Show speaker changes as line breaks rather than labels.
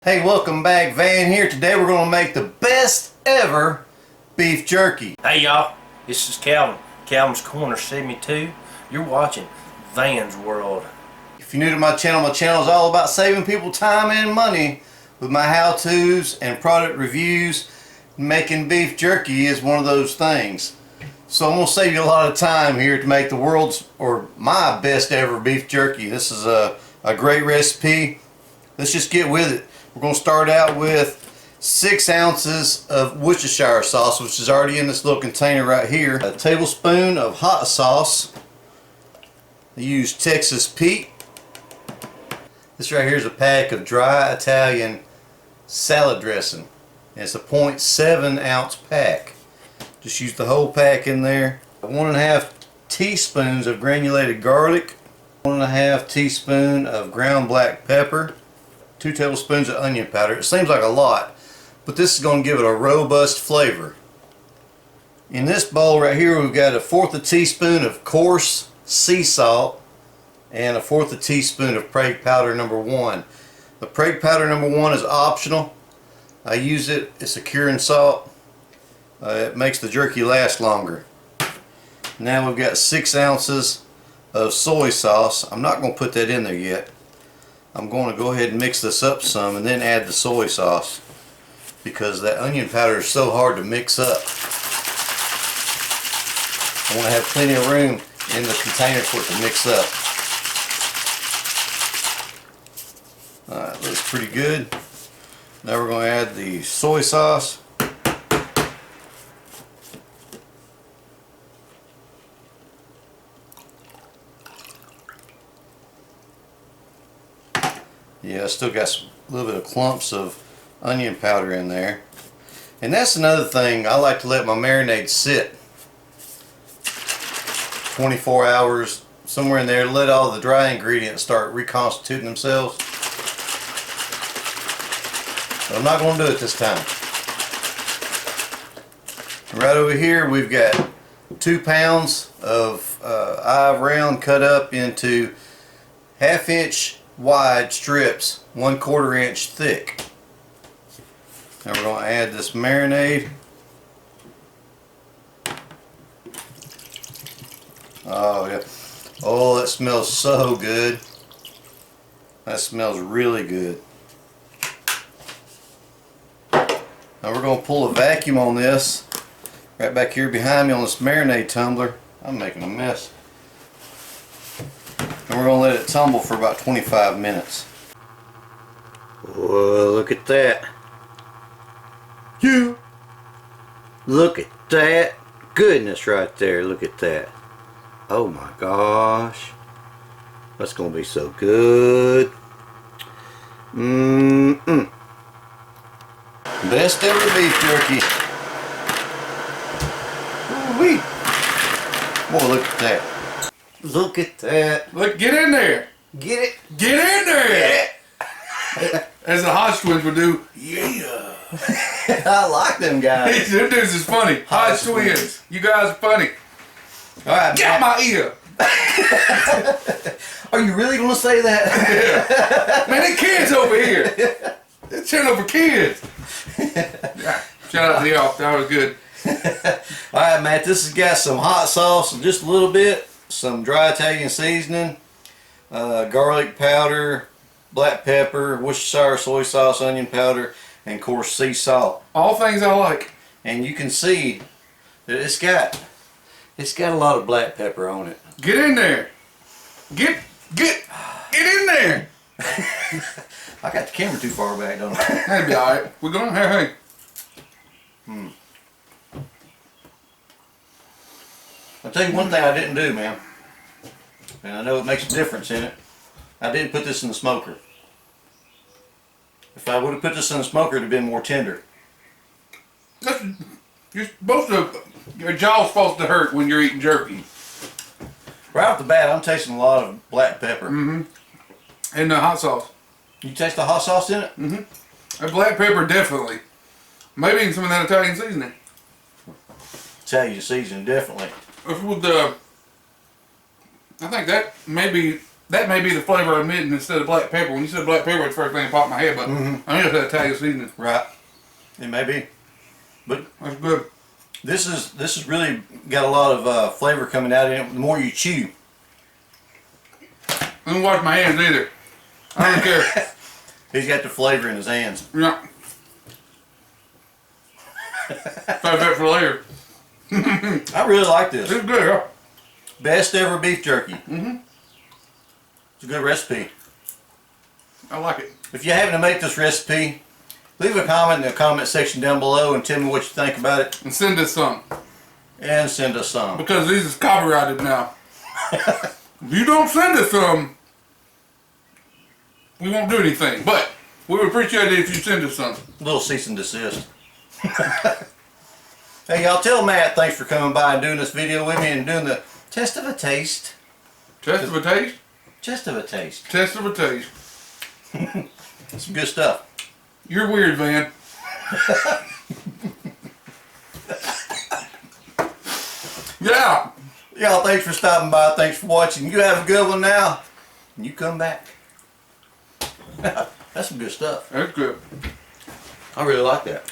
Hey, welcome back. Van here. Today we're going to make the best ever beef jerky.
Hey y'all, this is Calvin. Calvin's Corner 72. You're watching Van's World.
If you're new to my channel is all about saving people time and money with my how-tos and product reviews. Making beef jerky is one of those things. So I'm going to save you a lot of time here to make the world's, or my best ever beef jerky. This is a great recipe. Let's just get with it. We're going to start out with 6 ounces of Worcestershire sauce, which is already in this little container right here. A tablespoon of hot sauce. I use Texas Pete. This right here is a pack of dry Italian salad dressing. And it's a 0.7 ounce pack. Just use the whole pack in there. 1.5 teaspoons of granulated garlic. 1.5 teaspoon of ground black pepper. 2 tablespoons of onion powder. It seems like a lot, but this is going to give it a robust flavor. In this bowl right here, we've got 1/4 teaspoon of coarse sea salt and 1/4 teaspoon of prague powder number 1. The prague powder number 1 is optional. I use it. It's a curing salt. It makes the jerky last longer. Now we've got 6 ounces of soy sauce. I'm not going to put that in there yet. I'm going to go ahead and mix this up some and then add the soy sauce, because that onion powder is so hard to mix up. I want to have plenty of room in the container for it to mix up. Alright, looks pretty good. Now we're going to add the soy sauce. Yeah, I still got a little bit of clumps of onion powder in there. And that's another thing, I like to let my marinade sit 24 hours, somewhere in there, let all the dry ingredients start reconstituting themselves. But I'm not going to do it this time. Right over here we've got 2 pounds of eye of round cut up into 1/2 inch wide strips, 1/4 inch thick. Now we're going to add this marinade. Oh yeah. Oh, that smells so good. That smells really good. Now we're going to pull a vacuum on this. Right back here behind me on this marinade tumbler. I'm making a mess. And we're going to let it tumble for about 25 minutes. Whoa, look at that. You look at that. Goodness right there. Look at that. Oh my gosh. That's going to be so good. Best ever beef jerky. Ooh-wee. Boy, look at that. Look at that.
Look, get in there.
Get it.
Get in there.
Get
As the Hodge twins would do.
Yeah. I like them guys.
Them dudes is funny. Hodge twins. You guys are funny.
Alright,
Get my ear.
Are you really going to say that?
Yeah. Man, they kids over here. They're channel for kids. Shout out to y'all. That was good.
Alright, Matt, this has got some hot sauce, just a little bit. Some dry Italian seasoning, garlic powder, black pepper, Worcestershire soy sauce, onion powder, and coarse sea salt.
All things I like.
And you can see that it's got a lot of black pepper on it.
Get in there. Get in there.
I got the camera too far back, don't I?
That'll be alright. We're going, hey.
I'll tell you one thing I didn't do, man. And I know it makes a difference in it. I didn't put this in the smoker. If I would have put this in the smoker, it would have been more tender.
You're supposed to, your jaw's supposed to hurt when you're eating jerky.
Right off the bat, I'm tasting a lot of black pepper.
And the hot sauce.
You taste the hot sauce in it?
And black pepper, definitely. Maybe even some of that Italian seasoning.
Italian seasoning, definitely.
With the, I think that maybe That may be the flavor I'm missing instead of black pepper. When you said black pepper, it's the first thing that popped in my head, but I just had Italian seasoning.
Right. It may be. But
That's good.
this is really got a lot of flavor coming out in it the more you chew.
I don't wash my hands either. I don't care.
He's got the flavor in his hands.
Yeah. Save that for later.
I really like this.
It's good, huh?
Best ever beef jerky. It's a good recipe.
I like it.
If you happen to make this recipe, leave a comment in the comment section down below and tell me what you think about it.
And send us some.
And send us some.
Because these is copyrighted now. If you don't send us some, we won't do anything. But we would appreciate it if you send us some.
A little cease and desist. Hey y'all, tell Matt thanks for coming by and doing this video with me and doing the test of a taste.
Test of a taste?
Test of a taste.
Test of a taste.
Some good stuff.
You're weird, Van. Yeah.
Y'all, thanks for stopping by. Thanks for watching. You have a good one now. And you come back. That's some good stuff.
That's good.
I really like that.